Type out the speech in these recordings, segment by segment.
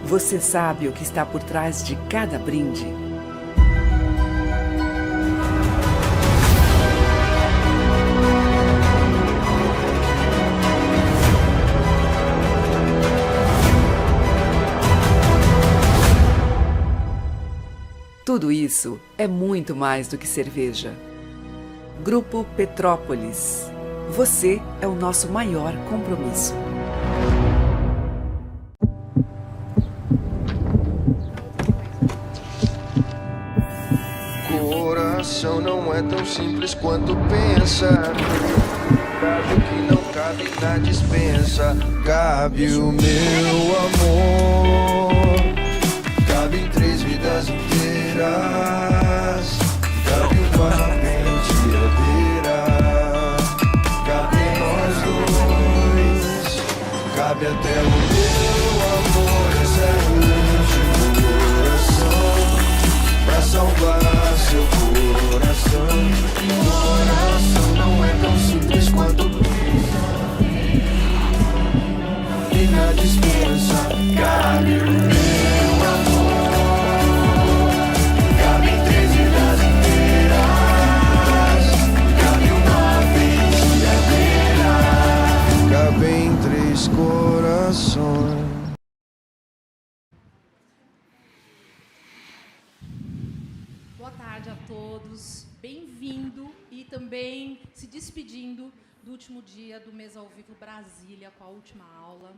Você sabe o que está por trás de cada brinde? Tudo isso é muito mais do que cerveja. Grupo Petrópolis. Você é o nosso maior compromisso. Coração não é tão simples quanto pensa. Cabe o que não cabe na dispensa. Cabe o meu amor. Cabe em 3 vidas inteiras. Cabe uma mentira. Cabe em nós dois. Cabe até o meu amor. Esse é o último coração pra salvar seu coração. Coração não é tão simples quanto pensa. E na dispensa cabe o meu amor. Cabe em 3 vidas inteiras. Cabe uma mentira. Cabe em 3 corações. Boa tarde a todos, bem-vindo e também se despedindo do último dia do Mês ao Vivo Brasília com a última aula.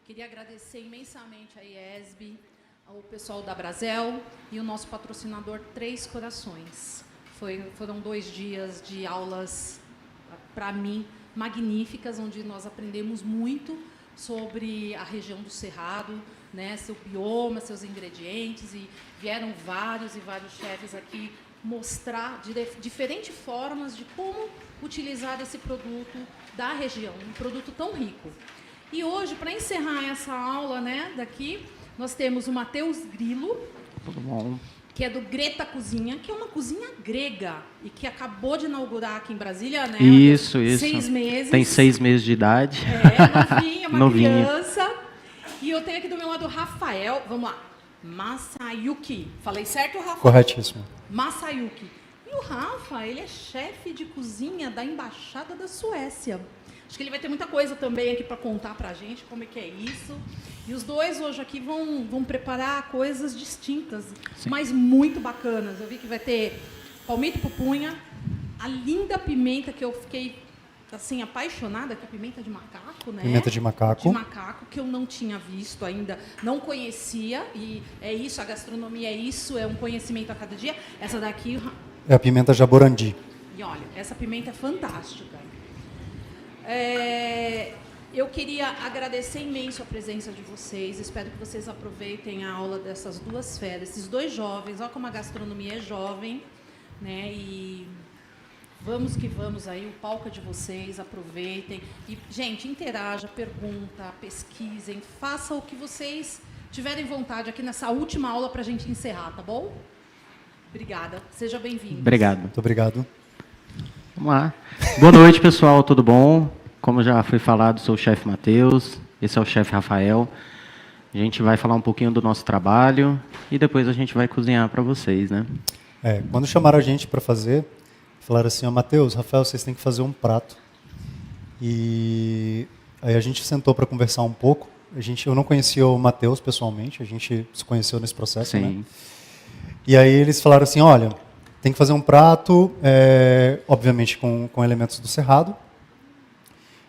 Queria agradecer imensamente a IESB, ao pessoal da Brasel e o nosso patrocinador Três Corações. Foram 2 dias de aulas, para mim, magníficas, onde nós aprendemos muito sobre a região do Cerrado, né, seu bioma, seus ingredientes, e vieram vários e vários chefes aqui mostrar de diferentes formas de como utilizar esse produto da região, um produto tão rico. E hoje, para encerrar essa aula, né, daqui, nós temos o Matheus Grilo, Tudo bom? que é do Greta Cozinha, que é uma cozinha grega e que acabou de inaugurar aqui em Brasília, né? Isso. 6 meses. Tem 6 meses de idade. É, novinha, uma Novinha. criança. E eu tenho aqui do meu lado o Rafael, vamos lá, Masayuki. Falei certo, Rafa? Corretíssimo. Masayuki. E o Rafa, ele é chefe de cozinha da Embaixada da Suécia. Acho que ele vai ter muita coisa também aqui para contar para a gente, como é que é isso. E os dois hoje aqui vão preparar coisas distintas, Sim. mas muito bacanas. Eu vi que vai ter palmito e pupunha, a linda pimenta que eu fiquei assim apaixonada, que é pimenta de macaco, né? Pimenta de macaco. De macaco, que eu não tinha visto ainda, não conhecia. E é isso, a gastronomia é isso, é um conhecimento a cada dia. Essa daqui... É a pimenta jaborandi. E olha, essa pimenta é fantástica. Eu queria agradecer imenso a presença de vocês. Espero que vocês aproveitem a aula dessas 2 feras, esses 2 jovens. Olha como a gastronomia é jovem, né? E vamos que vamos aí, o palco é de vocês, aproveitem. E, gente, interaja, pergunta, pesquisem, faça o que vocês tiverem vontade aqui nessa última aula para a gente encerrar, tá bom? Obrigada. Seja bem-vindo. Obrigado. Muito obrigado. Vamos lá. Boa noite, pessoal. Tudo bom? Como já foi falado, sou o chefe Matheus. Esse é o chefe Rafael. A gente vai falar um pouquinho do nosso trabalho e depois a gente vai cozinhar para vocês, né? Quando chamaram a gente para fazer, falaram assim, Matheus, Rafael, vocês têm que fazer um prato. E aí a gente sentou para conversar um pouco. Eu não conhecia o Matheus pessoalmente, a gente se conheceu nesse processo, Sim. né? E aí eles falaram assim, olha, tem que fazer um prato, obviamente com elementos do Cerrado,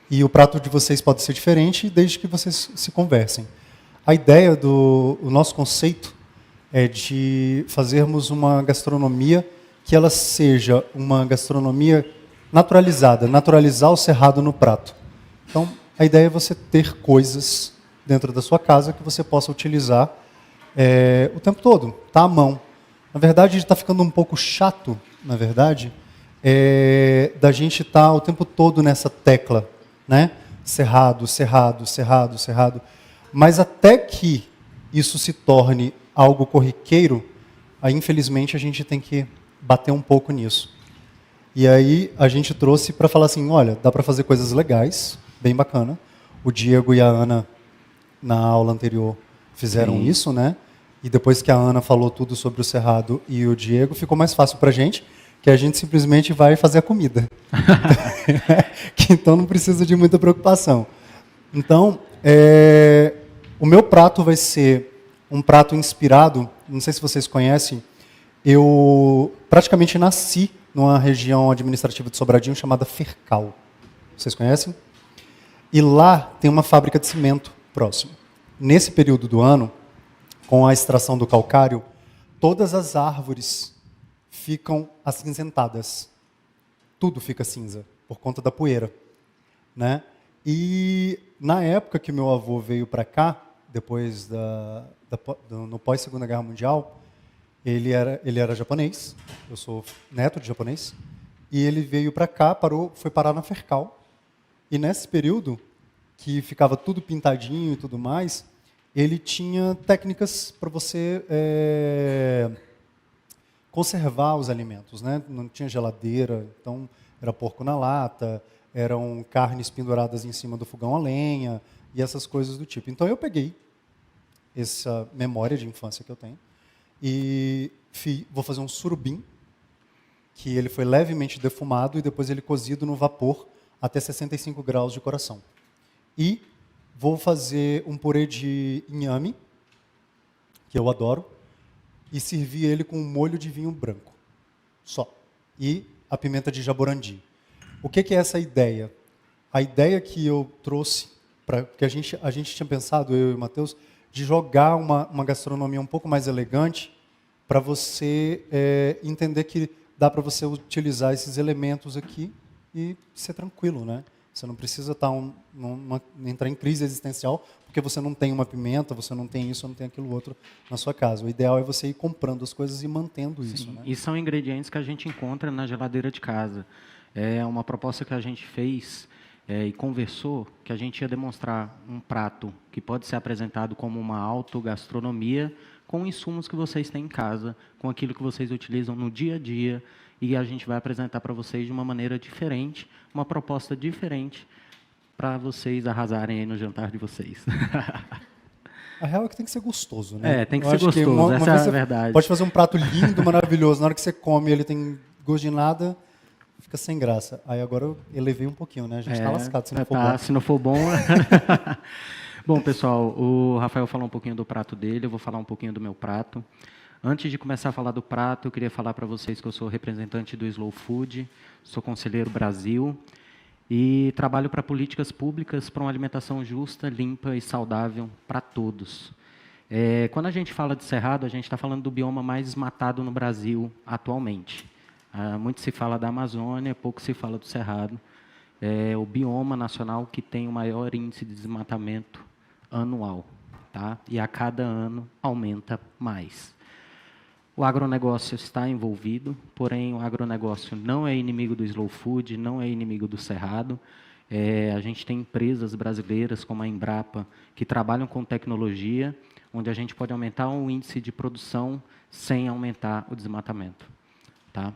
e o prato de vocês pode ser diferente desde que vocês se conversem. A ideia o nosso conceito é de fazermos uma gastronomia que ela seja uma gastronomia naturalizada, naturalizar o Cerrado no prato. Então, a ideia é você ter coisas dentro da sua casa que você possa utilizar o tempo todo, tá à mão. Na verdade, está ficando um pouco chato, na verdade, da gente estar o tempo todo nessa tecla, né? Cerrado, Cerrado, Cerrado, Cerrado. Mas até que isso se torne algo corriqueiro, aí infelizmente a gente tem que bater um pouco nisso. E aí a gente trouxe para falar assim, olha, dá para fazer coisas legais, bem bacana. O Diego e a Ana, na aula anterior, fizeram isso, né? E depois que a Ana falou tudo sobre o Cerrado e o Diego, ficou mais fácil para a gente, que a gente simplesmente vai fazer a comida. Que então não precisa de muita preocupação. Então, o meu prato vai ser um prato inspirado, não sei se vocês conhecem, eu praticamente nasci numa região administrativa de Sobradinho chamada Fercal. Vocês conhecem? E lá tem uma fábrica de cimento próximo. Nesse período do ano, com a extração do calcário, todas as árvores ficam acinzentadas. Tudo fica cinza, por conta da poeira, né? E na época que meu avô veio para cá, depois no pós-Segunda Guerra Mundial, ele era japonês, eu sou neto de japonês, e ele veio para cá, foi parar na Fercal. E nesse período, que ficava tudo pintadinho e tudo mais, ele tinha técnicas para você conservar os alimentos, né? Não tinha geladeira, então era porco na lata, eram carnes penduradas em cima do fogão a lenha e essas coisas do tipo. Então eu peguei essa memória de infância que eu tenho e vou fazer um surubim, que ele foi levemente defumado e depois ele cozido no vapor até 65 graus de coração. E vou fazer um purê de inhame, que eu adoro, e servir ele com um molho de vinho branco, só. E a pimenta de jaborandi. O que é essa ideia? A ideia que eu trouxe, que a gente tinha pensado, eu e o Matheus, de jogar uma gastronomia um pouco mais elegante para você entender que dá para você utilizar esses elementos aqui e ser tranquilo, né? Você não precisa entrar em crise existencial porque você não tem uma pimenta, você não tem isso, não tem aquilo outro na sua casa. O ideal é você ir comprando as coisas e mantendo isso. Né? E são ingredientes que a gente encontra na geladeira de casa. É uma proposta que a gente fez e conversou, que a gente ia demonstrar um prato que pode ser apresentado como uma autogastronomia com insumos que vocês têm em casa, com aquilo que vocês utilizam no dia a dia, e a gente vai apresentar para vocês de uma maneira diferente, uma proposta diferente, para vocês arrasarem aí no jantar de vocês. A real é que tem que ser gostoso, né? Tem que ser gostoso, essa é a verdade. Pode fazer um prato lindo, maravilhoso, na hora que você come ele tem gosto de nada, fica sem graça. Aí agora eu elevei um pouquinho, né? A gente está lascado se não for bom. Se não for bom... Bom, pessoal, o Rafael falou um pouquinho do prato dele, eu vou falar um pouquinho do meu prato. Antes de começar a falar do prato, eu queria falar para vocês que eu sou representante do Slow Food, sou conselheiro Brasil e trabalho para políticas públicas para uma alimentação justa, limpa e saudável para todos. Quando a gente fala de Cerrado, a gente está falando do bioma mais desmatado no Brasil atualmente. Muito se fala da Amazônia, pouco se fala do Cerrado. É o bioma nacional que tem o maior índice de desmatamento anual, tá? E a cada ano aumenta mais. O agronegócio está envolvido, porém o agronegócio não é inimigo do Slow Food, não é inimigo do Cerrado. A gente tem empresas brasileiras como a Embrapa que trabalham com tecnologia, onde a gente pode aumentar o índice de produção sem aumentar o desmatamento, tá?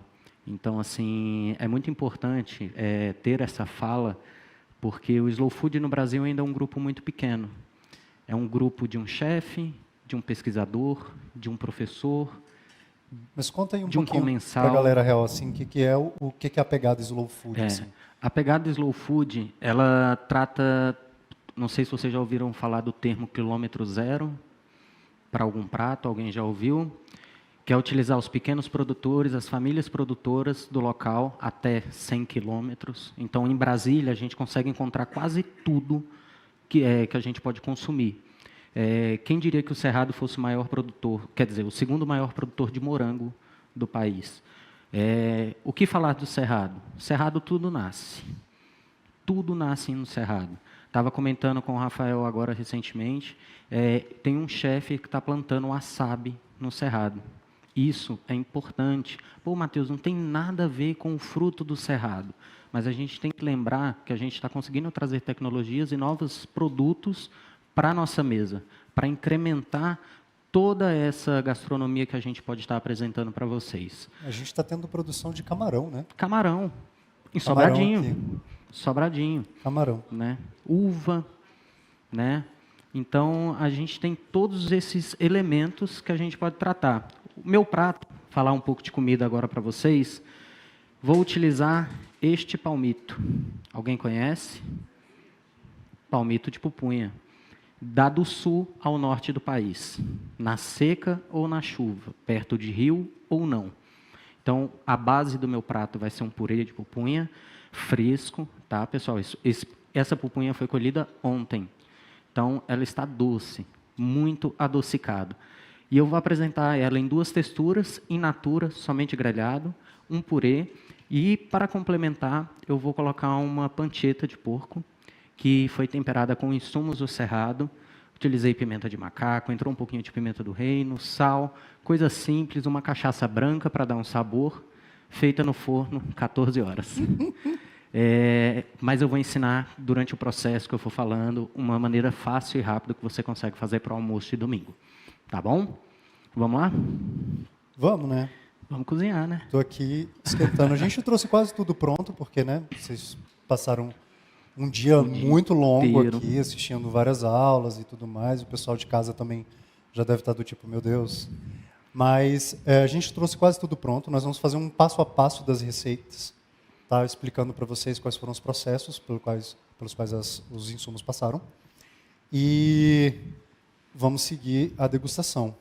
Então, assim, é muito importante ter essa fala, porque o Slow Food no Brasil ainda é um grupo muito pequeno. É um grupo de um chefe, de um pesquisador, de um professor. Mas conta aí um pouquinho para a galera real, assim, o que é a pegada Slow Food? Assim? A pegada Slow Food, ela trata, não sei se vocês já ouviram falar do termo quilômetro zero, para algum prato, alguém já ouviu? Que é utilizar os pequenos produtores, as famílias produtoras do local até 100 quilômetros. Então, em Brasília, a gente consegue encontrar quase tudo que a gente pode consumir. Quem diria que o Cerrado fosse o maior produtor, quer dizer, o segundo maior produtor de morango do país? O que falar do Cerrado? Cerrado tudo nasce. Tudo nasce no Cerrado. Estava comentando com o Rafael agora recentemente, tem um chefe que está plantando wasabi no Cerrado. Isso é importante. Pô, Matheus, não tem nada a ver com o fruto do Cerrado, mas a gente tem que lembrar que a gente está conseguindo trazer tecnologias e novos produtos para a nossa mesa, para incrementar toda essa gastronomia que a gente pode estar apresentando para vocês. A gente está tendo produção de camarão, né? Camarão, em Camarão Sobradinho. aqui. Sobradinho, Camarão. né? Uva, né? Então, a gente tem todos esses elementos que a gente pode tratar. O meu prato, falar um pouco de comida agora para vocês, vou utilizar este palmito. Alguém conhece? Palmito de pupunha. Dá do sul ao norte do país, na seca ou na chuva, perto de rio ou não. Então, a base do meu prato vai ser um purê de pupunha fresco, tá, pessoal? Essa pupunha foi colhida ontem. Então, ela está doce, muito adocicada. E eu vou apresentar ela em 2 texturas, in natura, somente grelhado, um purê, e, para complementar, eu vou colocar uma panceta de porco, que foi temperada com insumos do cerrado. Utilizei pimenta de macaco, entrou um pouquinho de pimenta do reino, sal, coisa simples, uma cachaça branca para dar um sabor, feita no forno, 14 horas. Mas eu vou ensinar, durante o processo que eu for falando, uma maneira fácil e rápida que você consegue fazer para o almoço de domingo. Tá bom? Vamos lá? Vamos, né? Vamos cozinhar, né? Estou aqui esquentando. A gente trouxe quase tudo pronto, porque, né, vocês passaram um dia muito longo inteiro aqui, assistindo várias aulas e tudo mais. O pessoal de casa também já deve estar do tipo, meu Deus. Mas a gente trouxe quase tudo pronto. Nós vamos fazer um passo a passo das receitas, tá? Explicando para vocês quais foram os processos pelos quais os insumos passaram. E vamos seguir a degustação.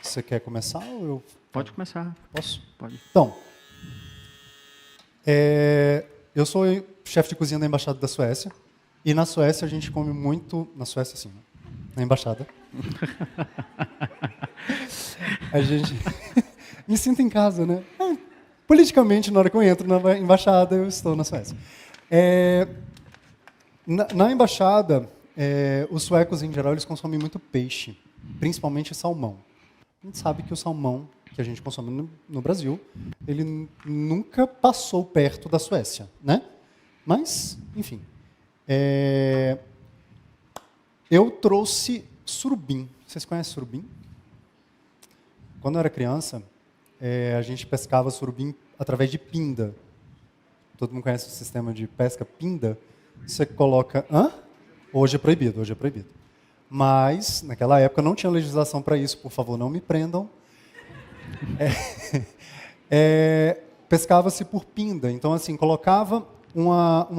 Você quer começar ou eu... Pode começar. Posso? Pode. Então, eu sou chefe de cozinha da Embaixada da Suécia. E na Suécia a gente come muito... Na Suécia, sim, na Embaixada. A gente... Me sinto em casa, né? Politicamente, na hora que eu entro na Embaixada, eu estou na Suécia. Na Embaixada, os suecos, em geral, eles consomem muito peixe. Principalmente salmão. A gente sabe que o salmão que a gente consome no Brasil, ele nunca passou perto da Suécia, né? Mas, enfim. Eu trouxe surubim. Vocês conhecem surubim? Quando eu era criança, a gente pescava surubim através de pinda. Todo mundo conhece o sistema de pesca pinda? Você coloca... Hã? Hoje é proibido, hoje é proibido. Mas, naquela época, não tinha legislação para isso. Por favor, não me prendam. Pescava-se por pinda. Então, assim, colocava um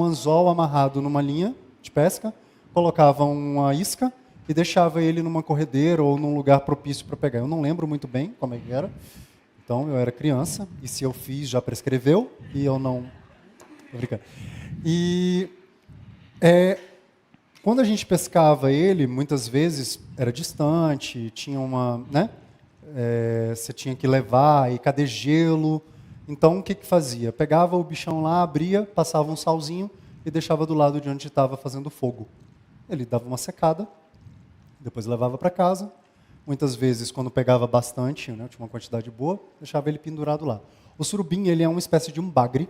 anzol amarrado numa linha de pesca, colocava uma isca e deixava ele numa corredeira ou num lugar propício para pegar. Eu não lembro muito bem como é que era. Então, eu era criança, e se eu fiz, já prescreveu, e eu não... Tô brincando. E... quando a gente pescava ele, muitas vezes era distante, tinha uma, né? Você tinha que levar, e cadê gelo? Então, o que fazia? Pegava o bichão lá, abria, passava um salzinho e deixava do lado de onde estava fazendo fogo. Ele dava uma secada, depois levava para casa. Muitas vezes, quando pegava bastante, né, tinha uma quantidade boa, deixava ele pendurado lá. O surubim, ele é uma espécie de um bagre.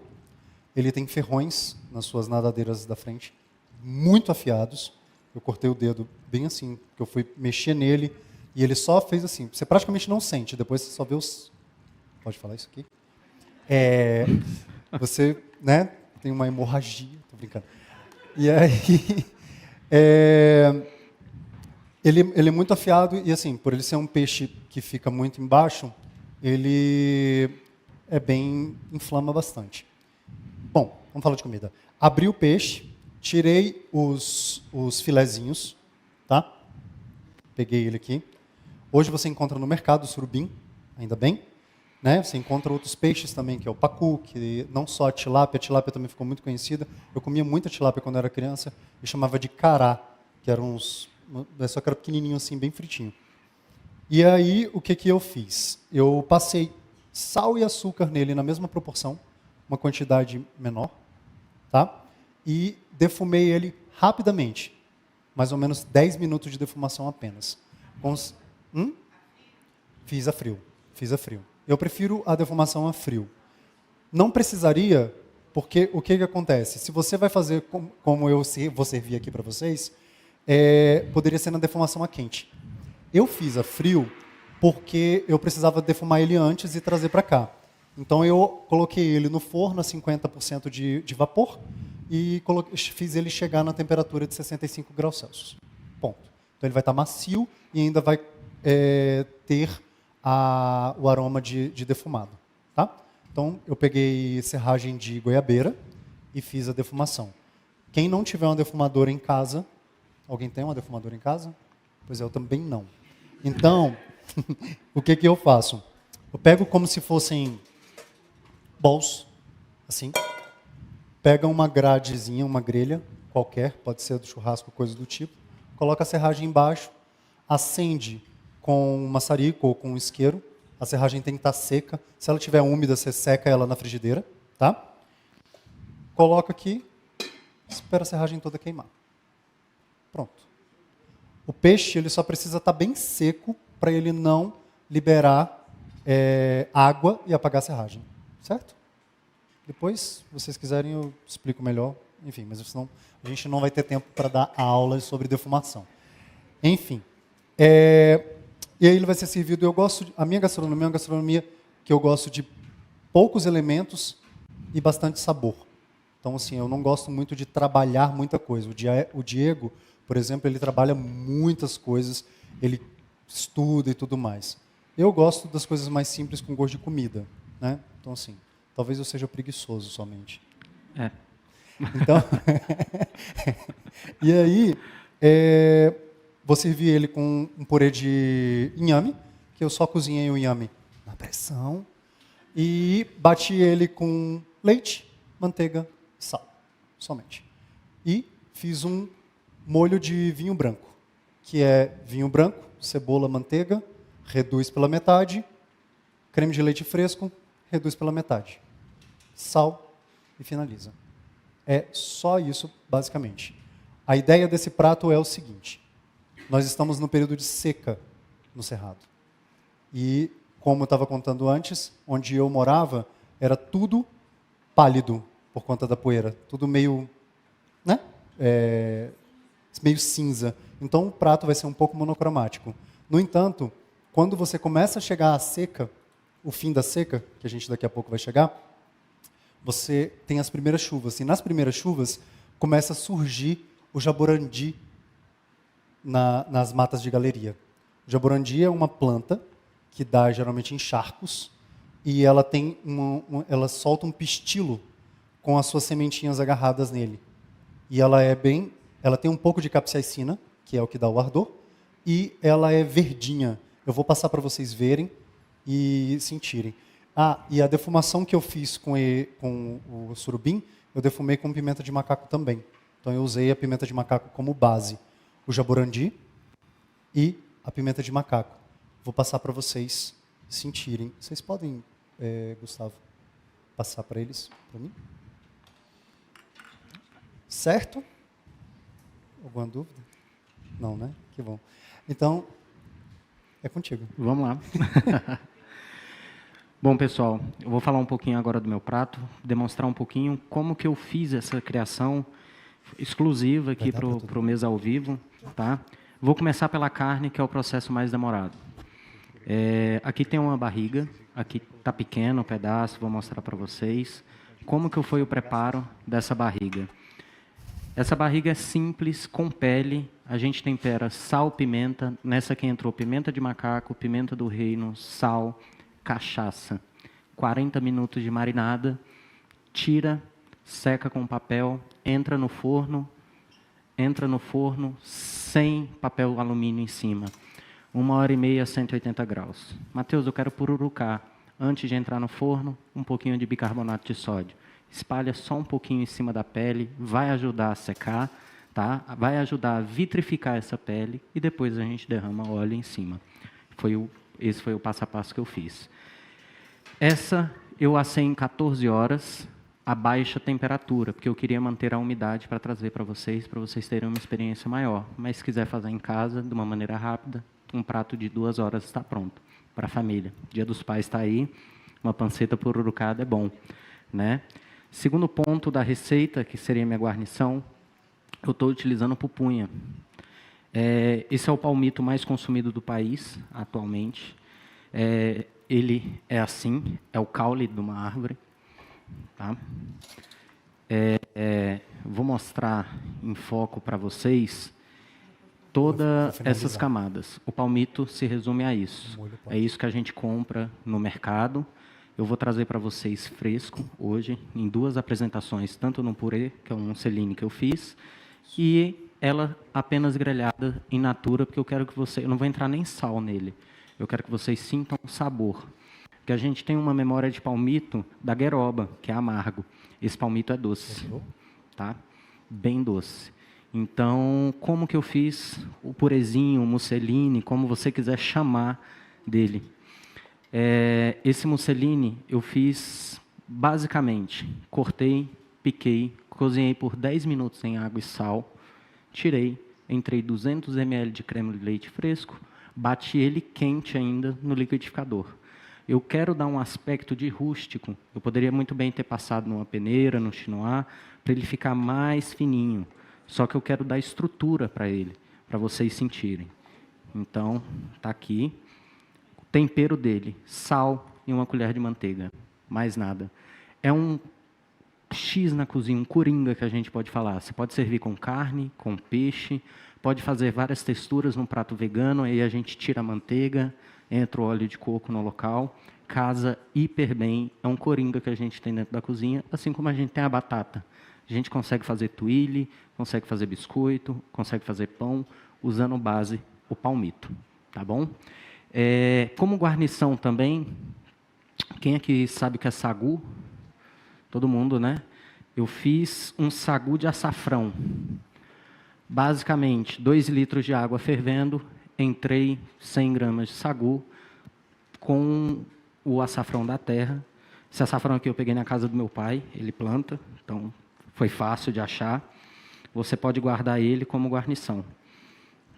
Ele tem ferrões nas suas nadadeiras da frente, muito afiados. Eu cortei o dedo bem assim, que eu fui mexer nele e ele só fez assim. Você praticamente não sente, depois você só vê os... Pode falar isso aqui? Você, né, tem uma hemorragia, tô brincando. E aí, ele é muito afiado e assim, por ele ser um peixe que fica muito embaixo, ele inflama bastante. Bom, vamos falar de comida. Abri o peixe, tirei os filezinhos, tá? Peguei ele aqui. Hoje você encontra no mercado o surubim, ainda bem. Né? Você encontra outros peixes também, que é o pacu, que não só a tilápia também ficou muito conhecida. Eu comia muita tilápia quando eu era criança e chamava de cará, que eram só que era pequenininho assim, bem fritinho. E aí, o que eu fiz? Eu passei sal e açúcar nele na mesma proporção, uma quantidade menor, tá? E defumei ele rapidamente, mais ou menos 10 minutos de defumação apenas. Fiz a frio. Eu prefiro a defumação a frio. Não precisaria porque o que acontece? Se você vai fazer como eu vou servir aqui para vocês, poderia ser na defumação a quente. Eu fiz a frio porque eu precisava defumar ele antes e trazer para cá. Então eu coloquei ele no forno a 50% de vapor e fiz ele chegar na temperatura de 65 graus Celsius. Ponto. Então ele vai estar macio e ainda vai ter o aroma de defumado. Tá? Então eu peguei serragem de goiabeira e fiz a defumação. Quem não tiver uma defumadora em casa, alguém tem uma defumadora em casa? Pois é, eu também não. Então, o que eu faço? Eu pego como se fossem bowls, assim, pega uma gradezinha, uma grelha qualquer, pode ser do churrasco, coisa do tipo, coloca a serragem embaixo, acende com um maçarico ou com um isqueiro, a serragem tem que estar seca, se ela estiver úmida, você seca ela na frigideira, tá? Coloca aqui, espera a serragem toda queimar. Pronto. O peixe ele só precisa estar bem seco para ele não liberar água e apagar a serragem. Certo? Depois, se vocês quiserem, eu explico melhor. Enfim, mas senão a gente não vai ter tempo para dar aulas sobre defumação. Enfim. E aí ele vai ser servido. A minha gastronomia é uma gastronomia que eu gosto de poucos elementos e bastante sabor. Então, assim, eu não gosto muito de trabalhar muita coisa. O Diego, por exemplo, ele trabalha muitas coisas, ele estuda e tudo mais. Eu gosto das coisas mais simples com gosto de comida, né? Então, assim, talvez eu seja preguiçoso somente. Então, e aí, vou servir ele com um purê de inhame, que eu só cozinhei o inhame na pressão, e bati ele com leite, manteiga e sal, somente. E fiz um molho de vinho branco, que é vinho branco, cebola, manteiga, reduz pela metade, creme de leite fresco, reduz pela metade. Sal e finaliza. É só isso, basicamente. A ideia desse prato é o seguinte. Nós estamos no período de seca no Cerrado. E, como eu estava contando antes, onde eu morava, era tudo pálido por conta da poeira. Tudo meio, né? Meio cinza. Então, o prato vai ser um pouco monocromático. No entanto, quando você começa a chegar à seca, o fim da seca, que a gente daqui a pouco vai chegar, você tem as primeiras chuvas. E nas primeiras chuvas, começa a surgir o jaborandi nas matas de galeria. O jaborandi é uma planta que dá geralmente em charcos e ela tem ela solta um pistilo com as suas sementinhas agarradas nele. E ela tem um pouco de capsaicina, que é o que dá o ardor, e ela é verdinha. Eu vou passar para vocês verem e sentirem. E a defumação que eu fiz com o surubim, eu defumei com pimenta de macaco também. Então eu usei a pimenta de macaco como base. O jaborandi e a pimenta de macaco. Vou passar para vocês sentirem. Vocês podem, Gustavo, passar para eles, para mim? Certo? Alguma dúvida? Não, né? Que bom. Então, é contigo. Vamos lá. Bom, pessoal, eu vou falar um pouquinho agora do meu prato, demonstrar um pouquinho como que eu fiz essa criação exclusiva aqui para o Mesa ao Vivo. Tá? Vou começar pela carne, que é o processo mais demorado. Aqui tem uma barriga, aqui está pequeno o pedaço, vou mostrar para vocês como que foi o preparo dessa barriga. Essa barriga é simples, com pele, a gente tempera sal, pimenta, nessa aqui entrou pimenta de macaco, pimenta do reino, sal, cachaça. 40 minutos de marinada, tira, seca com papel, entra no forno sem papel alumínio em cima. 1h30 a 180 graus. Matheus, eu quero pururucar. Antes de entrar no forno, um pouquinho de bicarbonato de sódio. Espalha só um pouquinho em cima da pele, vai ajudar a secar, tá? Vai ajudar a vitrificar essa pele e depois a gente derrama óleo em cima. Esse foi o passo a passo que eu fiz. Essa eu assei em 14 horas a baixa temperatura, porque eu queria manter a umidade para trazer para vocês terem uma experiência maior. Mas se quiser fazer em casa, de uma maneira rápida, um prato de 2 horas está pronto para a família. Dia dos Pais está aí, uma panceta pururucada é bom, né? Segundo ponto da receita, que seria minha guarnição, eu estou utilizando pupunha. Esse é o palmito mais consumido do país, atualmente. Ele é assim, é o caule de uma árvore. Tá? Vou mostrar em foco para vocês todas essas camadas. O palmito se resume a isso. É isso que a gente compra no mercado. Eu vou trazer para vocês fresco hoje, em 2 apresentações, tanto no purê, que é um musseline que eu fiz, e ela apenas grelhada in natura, porque eu quero que eu não vou entrar nem sal nele, eu quero que vocês sintam o sabor. Porque a gente tem uma memória de palmito da gueroba, que é amargo. Esse palmito é doce, tá? Bem doce. Então, como que eu fiz o purezinho, o musseline, como você quiser chamar dele. Esse musseline eu fiz basicamente, cortei, piquei, cozinhei por 10 minutos em água e sal, tirei, entrei 200 ml de creme de leite fresco, bati ele quente ainda no liquidificador. Eu quero dar um aspecto de rústico, eu poderia muito bem ter passado numa peneira, no chinois, para ele ficar mais fininho, só que eu quero dar estrutura para ele, para vocês sentirem. Então, está aqui. O tempero dele, sal e uma colher de manteiga, mais nada. É um X na cozinha, um coringa que a gente pode falar. Você pode servir com carne, com peixe, pode fazer várias texturas num prato vegano, aí a gente tira a manteiga, entra o óleo de coco no local, casa hiper bem. É um coringa que a gente tem dentro da cozinha, assim como a gente tem a batata. A gente consegue fazer tuile, consegue fazer biscoito, consegue fazer pão, usando base o palmito, tá bom? Como guarnição também, quem aqui sabe o que é sagu? Todo mundo, né? Eu fiz um sagu de açafrão. Basicamente, 2 litros de água fervendo, entrei 100 gramas de sagu com o açafrão da terra. Esse açafrão aqui eu peguei na casa do meu pai, ele planta, então foi fácil de achar. Você pode guardar ele como guarnição,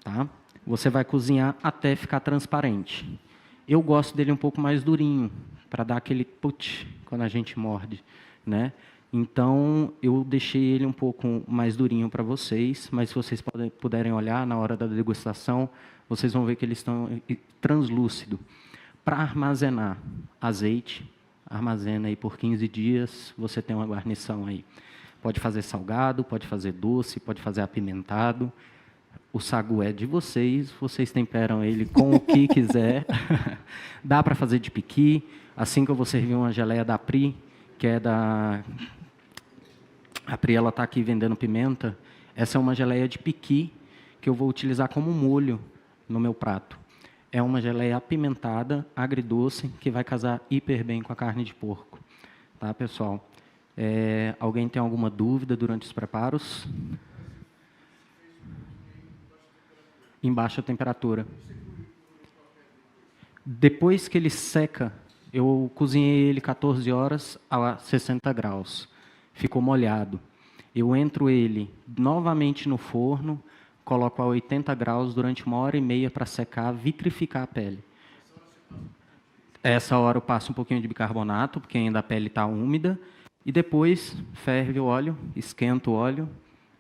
tá? Você vai cozinhar até ficar transparente. Eu gosto dele um pouco mais durinho, para dar aquele put quando a gente morde, né? Então, eu deixei ele um pouco mais durinho para vocês, mas se vocês puderem olhar na hora da degustação, vocês vão ver que eles estão translúcidos. Para armazenar azeite, armazena aí por 15 dias, você tem uma guarnição aí. Pode fazer salgado, pode fazer doce, pode fazer apimentado. O sagu é de vocês, vocês temperam ele com o que quiser. Dá para fazer de piqui. Assim que eu vou servir uma geleia da Pri, que é da... A Pri, ela está aqui vendendo pimenta. Essa é uma geleia de piqui que eu vou utilizar como molho no meu prato. É uma geleia apimentada, agridoce, que vai casar hiper bem com a carne de porco. Tá, pessoal? Alguém tem alguma dúvida durante os preparos? Em baixa temperatura. Depois que ele seca, eu cozinhei ele 14 horas a 60 graus. Ficou molhado. Eu entro ele novamente no forno, coloco a 80 graus durante 1h30 para secar, vitrificar a pele. Essa hora eu passo um pouquinho de bicarbonato, porque ainda a pele está úmida, e depois ferve o óleo, esquenta o óleo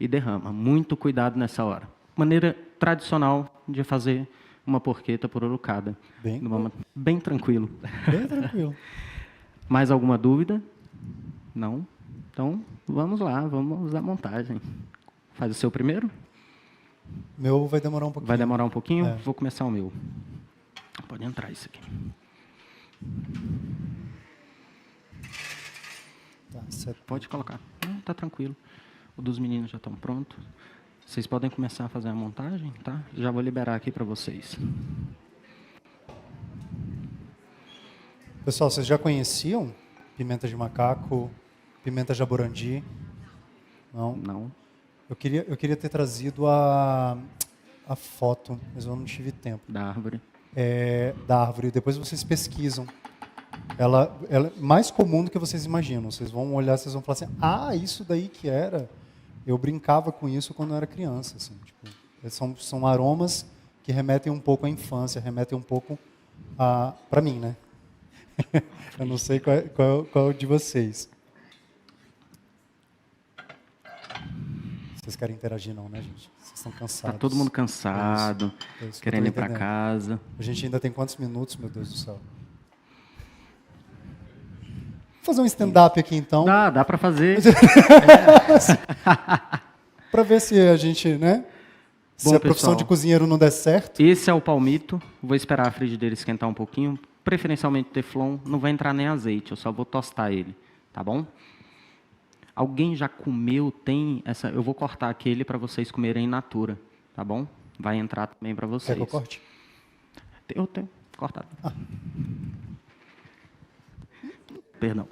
e derrama. Muito cuidado nessa hora. Maneira tradicional de fazer uma porqueta pururucada. Bem tranquilo. Bem tranquilo. Mais alguma dúvida? Não? Então, vamos lá, vamos à montagem. Faz o seu primeiro? Meu vai demorar um pouquinho. Vai demorar um pouquinho? Vou começar o meu. Pode entrar isso aqui. Tá, pode colocar. Tá tranquilo. O dos meninos já estão prontos. Vocês podem começar a fazer a montagem, tá? Já vou liberar aqui para vocês. Pessoal, vocês já conheciam pimenta de macaco, pimenta jaborandi? Não? Não. Eu queria ter trazido a foto, mas eu não tive tempo. Da árvore. Da árvore. Depois vocês pesquisam. Ela é mais comum do que vocês imaginam. Vocês vão olhar, vocês vão falar assim, isso daí que era... Eu brincava com isso quando eu era criança. Assim, tipo, são aromas que remetem um pouco à infância, remetem um pouco para mim, né? Eu não sei qual é o de vocês. Vocês querem interagir não, né, gente? Vocês estão cansados. Tá todo mundo cansado, É isso que eu querendo tô ir para entendendo. casa. A gente ainda tem quantos minutos, meu Deus do céu? Vou fazer um stand-up aqui, então, Dá para fazer. para ver se a gente, né? Se Bom, a profissão pessoal, de cozinheiro não der certo. Esse é o palmito. Vou esperar a frigideira esquentar um pouquinho. Preferencialmente teflon. Não vai entrar nem azeite. Eu só vou tostar ele. Tá bom? Alguém já comeu? Tem essa? Eu vou cortar aquele para vocês comerem in natura. Tá bom? Vai entrar também para vocês. Quer que eu corte? Eu tenho. Cortado. Perdão.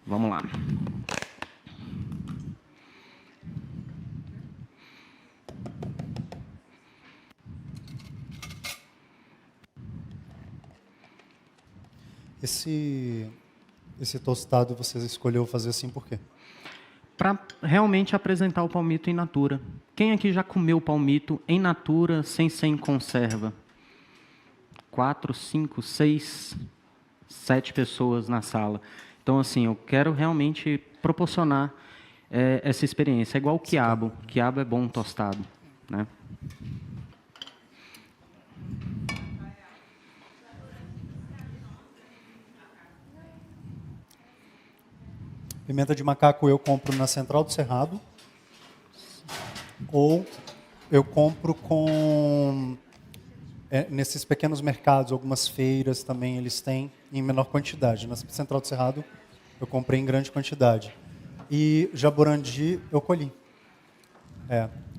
Vamos lá. Esse tostado você escolheu fazer assim por quê? Para realmente apresentar o palmito in natura. Quem aqui já comeu palmito em natura, sem ser em conserva? 4, 5, 6, 7 pessoas na sala. Então, assim, eu quero realmente proporcionar essa experiência. É igual o quiabo. Quiabo é bom tostado, né? Pimenta de macaco eu compro na Central do Cerrado ou eu compro nesses pequenos mercados, algumas feiras também eles têm em menor quantidade. Na Central do Cerrado eu comprei em grande quantidade. E jaborandi eu colhi.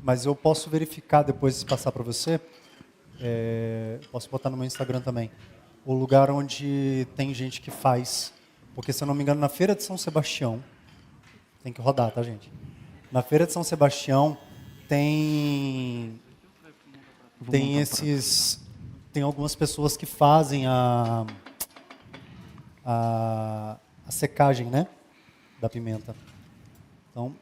Mas eu posso verificar depois, se passar para você, posso botar no meu Instagram também, o lugar onde tem gente que faz. Porque, se eu não me engano, na Feira de São Sebastião, tem que rodar, tá, gente? Na Feira de São Sebastião tem algumas pessoas que fazem a secagem, né, da pimenta. Então,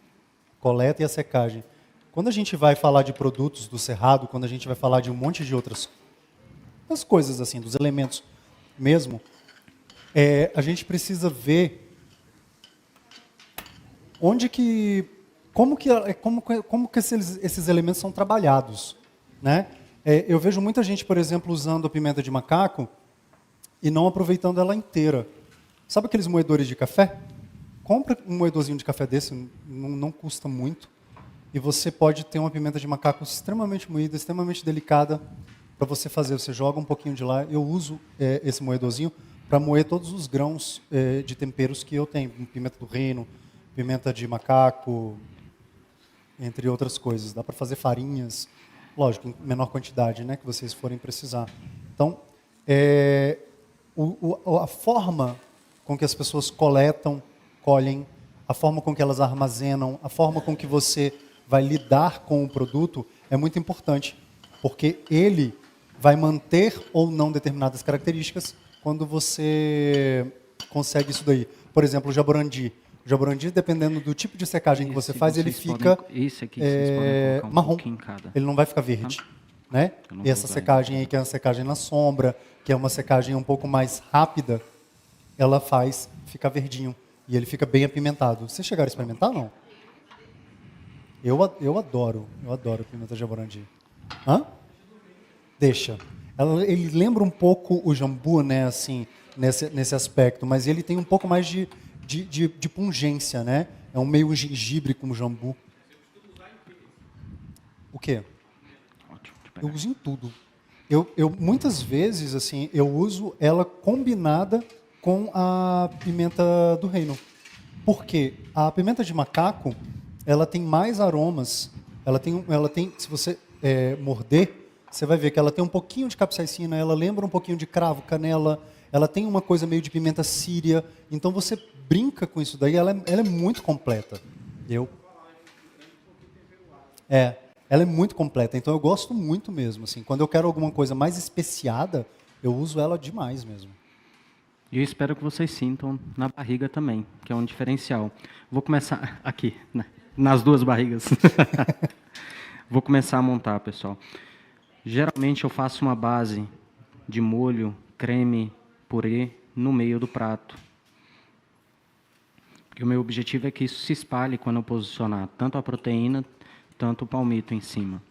coleta e a secagem. Quando a gente vai falar de produtos do Cerrado, quando a gente vai falar de um monte de outras coisas, assim, dos elementos mesmo, a gente precisa ver como que esses elementos são trabalhados, né? Eu vejo muita gente, por exemplo, usando a pimenta de macaco e não aproveitando ela inteira. Sabe aqueles moedores de café? Compra um moedorzinho de café desse, não custa muito, e você pode ter uma pimenta de macaco extremamente moída, extremamente delicada para você fazer. Você joga um pouquinho de lá. Eu uso esse moedorzinho para moer todos os grãos de temperos que eu tenho. Pimenta do reino, pimenta de macaco, entre outras coisas. Dá para fazer farinhas, lógico, em menor quantidade, né, que vocês forem precisar. Então, a forma com que as pessoas colhem, a forma com que elas armazenam, a forma com que você vai lidar com o produto é muito importante, porque ele vai manter ou não determinadas características quando você consegue isso daí. Por exemplo, o jaborandi. O jaborandi, dependendo do tipo de secagem que você faz, ele fica marrom. Ele não vai ficar verde. Né? E essa secagem aí, que é uma secagem na sombra, que é uma secagem um pouco mais rápida, ela faz ficar verdinho. E ele fica bem apimentado. Vocês chegaram a experimentar, não? Eu adoro pimenta de jaborandi. Hã? Deixa. Ele lembra um pouco o jambu, né, assim, nesse aspecto, mas ele tem um pouco mais de pungência, né? É um meio gengibre com jambu. O quê? Eu uso em tudo. Eu muitas vezes, assim, eu uso ela combinada com a pimenta do reino. Por quê? A pimenta de macaco, ela tem mais aromas. Ela tem, se você morder, você vai ver que ela tem um pouquinho de capsaicina, ela lembra um pouquinho de cravo, canela, ela tem uma coisa meio de pimenta síria. Então você brinca com isso daí, ela é muito completa. Ela é muito completa, então eu gosto muito mesmo. Assim, quando eu quero alguma coisa mais especiada, eu uso ela demais mesmo. E eu espero que vocês sintam na barriga também, que é um diferencial. Vou começar aqui, né? Nas duas barrigas. Vou começar a montar, pessoal. Geralmente eu faço uma base de molho, creme, purê no meio do prato. Porque o meu objetivo é que isso se espalhe quando eu posicionar tanto a proteína, tanto o palmito em cima,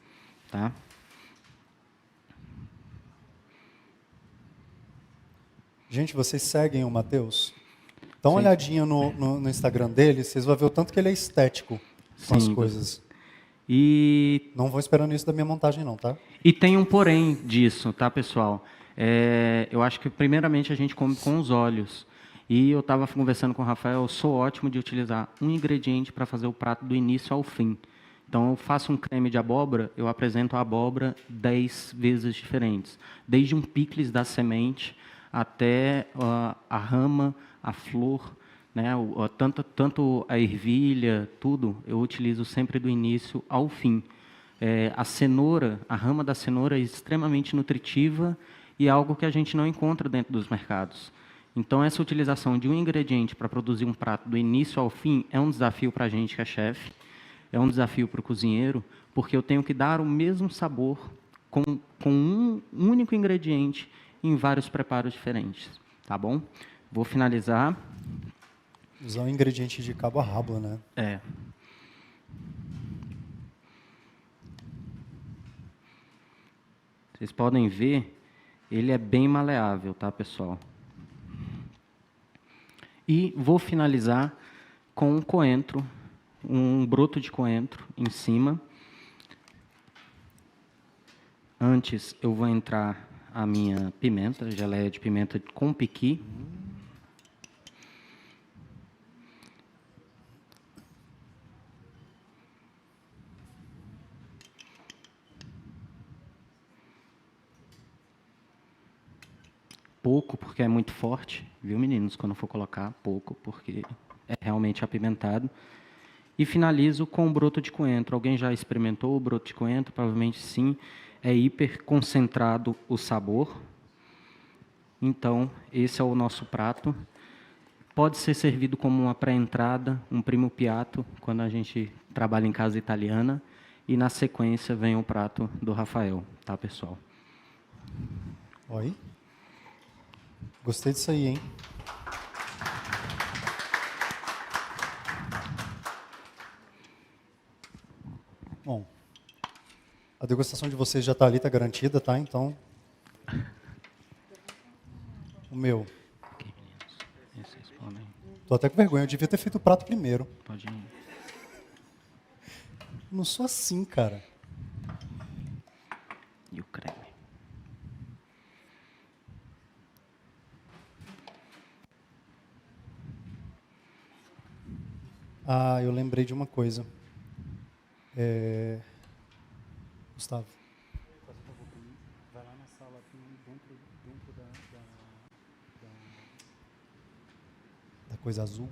tá? Gente, vocês seguem o Matheus? Dá uma Sim. olhadinha no Instagram dele, vocês vão ver o tanto que ele é estético com as Sim, coisas. E Não vou esperando isso da minha montagem não, tá? E tem um porém disso, tá, pessoal? Eu acho que, primeiramente, a gente come com os olhos. E eu estava conversando com o Rafael, eu sou ótimo de utilizar um ingrediente para fazer o prato do início ao fim. Então, eu faço um creme de abóbora, eu apresento a abóbora 10 vezes diferentes. Desde um picles da semente até a rama, a flor, né, tanto a ervilha, tudo, eu utilizo sempre do início ao fim. A cenoura, a rama da cenoura é extremamente nutritiva e é algo que a gente não encontra dentro dos mercados. Então, essa utilização de um ingrediente para produzir um prato do início ao fim é um desafio para a gente que é chefe, é um desafio para o cozinheiro, porque eu tenho que dar o mesmo sabor com um único ingrediente em vários preparos diferentes. Tá bom? Vou finalizar. Usar um ingrediente de cabo a rabo, né? Vocês podem ver, ele é bem maleável, tá, pessoal? E vou finalizar com um coentro, um broto de coentro em cima. Antes, eu vou entrar a minha pimenta, geleia de pimenta com piqui. Pouco, porque é muito forte, viu, meninos? Quando for colocar, pouco, porque é realmente apimentado. E finalizo com o broto de coentro. Alguém já experimentou o broto de coentro? Provavelmente sim. É hiper concentrado o sabor. Então, esse é o nosso prato. Pode ser servido como uma pré-entrada, um primo piatto, quando a gente trabalha em casa italiana. E, na sequência, vem o prato do Rafael, tá, pessoal? Oi? Gostei disso aí, hein? Bom, a degustação de vocês já está ali, está garantida, tá? Então, o meu. Aqui, meninos. Vocês podem... Tô até com vergonha, eu devia ter feito o prato primeiro. Pode ir. Não sou assim, cara. E o creme. Ah, eu lembrei de uma coisa. Gustavo. Vai lá na sala, dentro da coisa azul.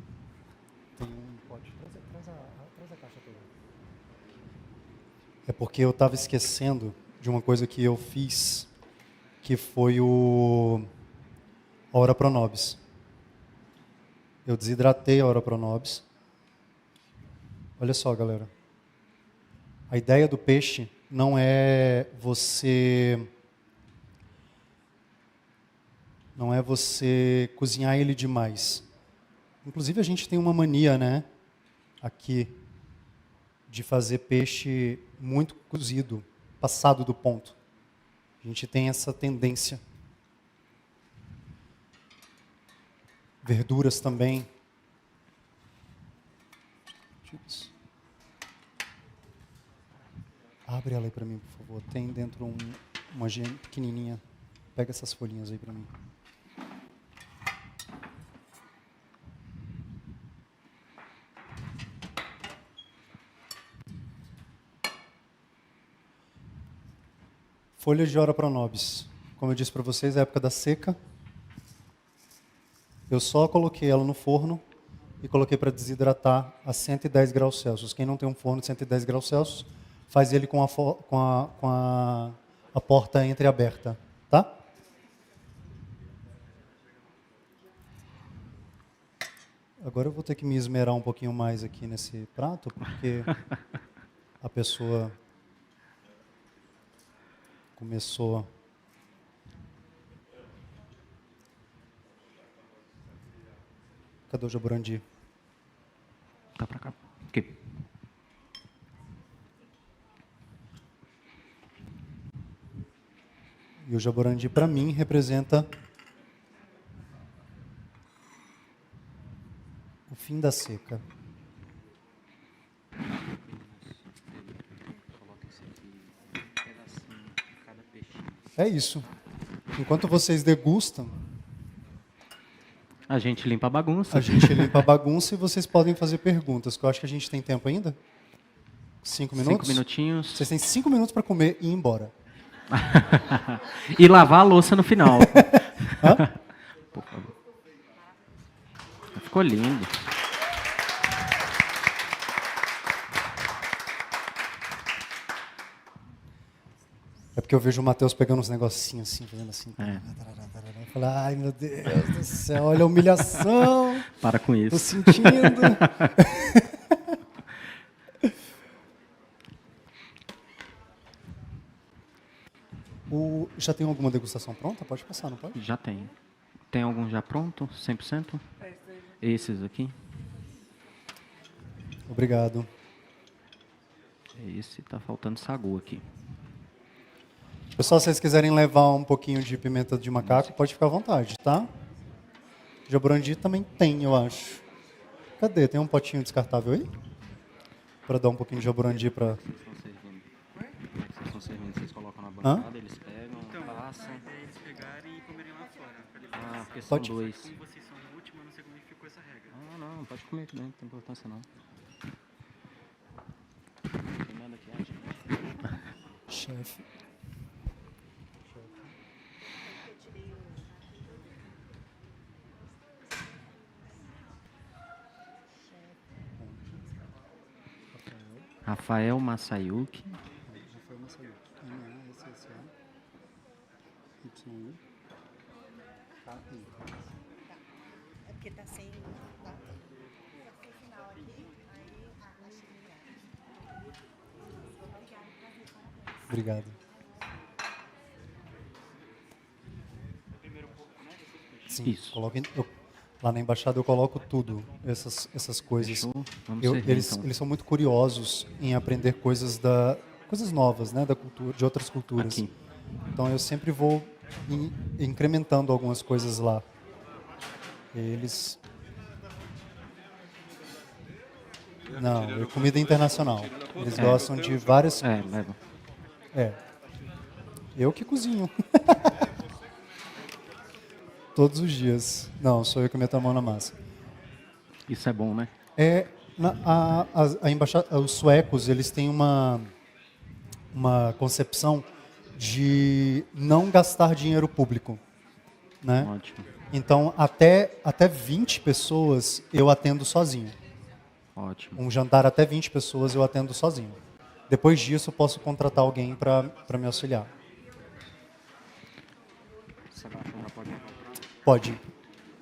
Tem um pote. Traz a caixa toda. É porque eu estava esquecendo de uma coisa que eu fiz, que foi a Ora Pro Nobis. Eu desidratei a Ora Pro Nobis. Olha só, galera. A ideia do peixe não é você cozinhar ele demais. Inclusive a gente tem uma mania, né, aqui de fazer peixe muito cozido, passado do ponto. A gente tem essa tendência. Verduras também. Abre ela aí para mim, por favor. Tem dentro uma gema pequenininha. Pega essas folhinhas aí para mim. Folhas de Ora Pro Nobis. Como eu disse para vocês, é a época da seca. Eu só coloquei ela no forno e coloquei para desidratar a 110 graus Celsius. Quem não tem um forno de 110 graus Celsius, faz ele com a porta entreaberta, tá? Agora eu vou ter que me esmerar um pouquinho mais aqui nesse prato, porque a pessoa começou... Cadê o Jaburandi? Tá pra cá. Aqui. E o Jaborandi, para mim, representa o fim da seca. É isso. Enquanto vocês degustam, A gente limpa a bagunça. a gente limpa a bagunça e vocês podem fazer perguntas, que eu acho que a gente tem tempo ainda. 5 minutos? 5 minutinhos. Vocês têm 5 minutos para comer e ir embora. E lavar a louça no final. Hã? Por favor. Ficou lindo. É porque eu vejo o Matheus pegando uns negocinhos assim, fazendo assim. É. Eu falo, ai meu Deus do céu, olha a humilhação. Para com Tô isso. sentindo. Já tem alguma degustação pronta? Pode passar, não pode? Já tem. Tem algum já pronto? 100%? Esses aqui? Obrigado. Esse tá faltando sagu aqui. Pessoal, se vocês quiserem levar um pouquinho de pimenta de macaco, pode ficar à vontade, tá? Jaborandi também tem, eu acho. Cadê? Tem um potinho descartável aí? Para dar um pouquinho de jaborandi para... Vocês estão servindo, vocês colocam na bancada, eles pegam, passam. A ideia é eles pegarem e comerem lá fora. Ah, porque são Pode. dois. Como vocês são o último, eu não sei como ficou essa regra. Ah, não, pode comer tudo bem, não tem importância não. Não tem nada aqui, gente. Chefe. Rafael Masayuki. É porque tá sem data. Obrigado. Sim, Isso. lá na embaixada eu coloco tudo, essas coisas. Fechou? Vamos servir, Eles então. são muito curiosos em aprender coisas novas, né, da cultura, de outras culturas. Aqui. Então eu sempre vou incrementando algumas coisas lá. Eles... Não, é comida internacional. Eles gostam de várias... É, leva. É. Eu que cozinho. Todos os dias. Não, sou eu que meto a mão na massa. Isso é bom, né? Os suecos, eles têm uma concepção de não gastar dinheiro público, né? Ótimo. Então, até 20 pessoas eu atendo sozinho. Ótimo. Um jantar até 20 pessoas eu atendo sozinho. Depois disso, eu posso contratar alguém para me auxiliar. Sebastião já pode levar o prato? Pode.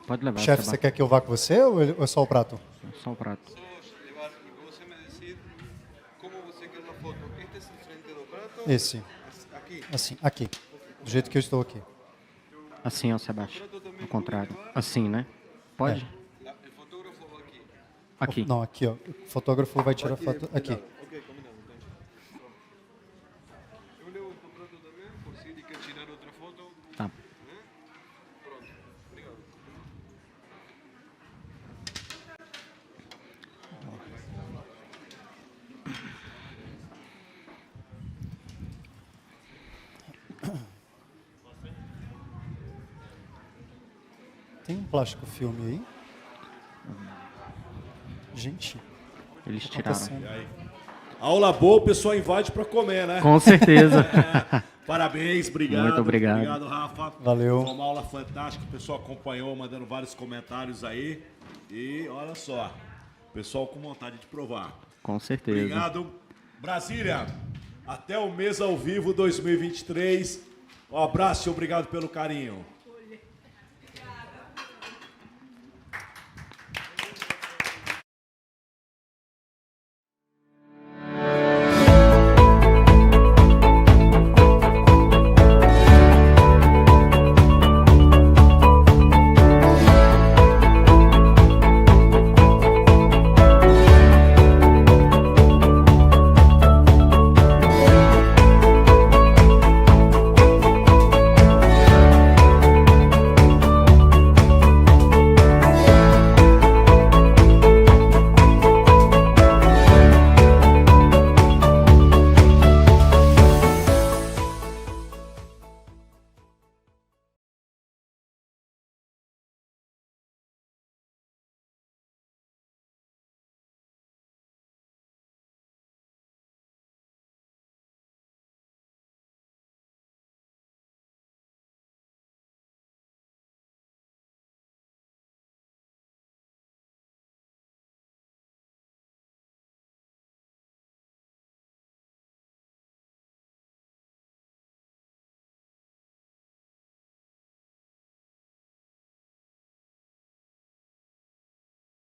Pode levar, Chefe, você quer que eu vá com você ou é só o prato? Só o prato. Levar y você me decir como você quer uma foto. Este es el frente do prato. Esse. Aqui. Assim, aqui. Do jeito que eu estou aqui. Assim, ó, Sebastião. Ao contrário. Assim, né? Pode? O fotógrafo aqui. Aqui. Não, aqui, ó. O fotógrafo vai tirar foto aqui. Ok, combinado. Então. Eu levo o prato também, por se ele quer tirar outra foto. Tá. Pronto. Obrigado. Tem um plástico filme aí? Gente, Eles tá tiraram. acontecendo. Aula boa, o pessoal invade para comer, né? Com certeza. Parabéns, obrigado. Muito obrigado. Obrigado, Rafa. Valeu. Foi uma aula fantástica, o pessoal acompanhou, mandando vários comentários aí. E olha só, o pessoal com vontade de provar. Com certeza. Obrigado. Brasília, até o mês ao vivo 2023. Um abraço e obrigado pelo carinho.